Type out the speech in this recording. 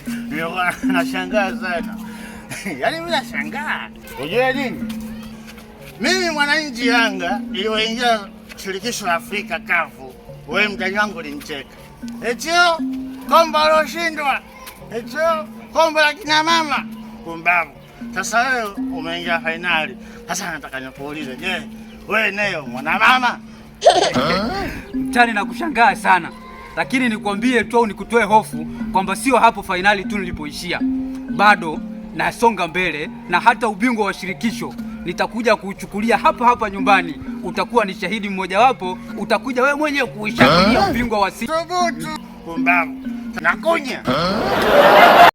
Ndio nashangaa sana. Yaani mimi nashangaa. Unajua nini? Mimi mwananchi Yanga iliyoingia shirikisho la Afrika kafu, wewe mtaji wangu ulinicheka. Etio kombe loshindwa. Etio kombe la kina mama. Kumbavu. Sasa wewe umeingia finali. Sasa nataka nikuulize, je, wewe nayo mwana mama? Mtani na kushangaa sana. Lakini nikwambie tu au nikutoe hofu kwamba sio hapo finali tu nilipoishia. Bado nasonga mbele na hata ubingwa wa shirikisho nitakuja kuuchukulia hapa hapa nyumbani. Utakuwa ni shahidi mmojawapo, utakuja wewe mwenyewe kuishangilia ubingwa wa Thubutu. Kumbavu. Nakunya.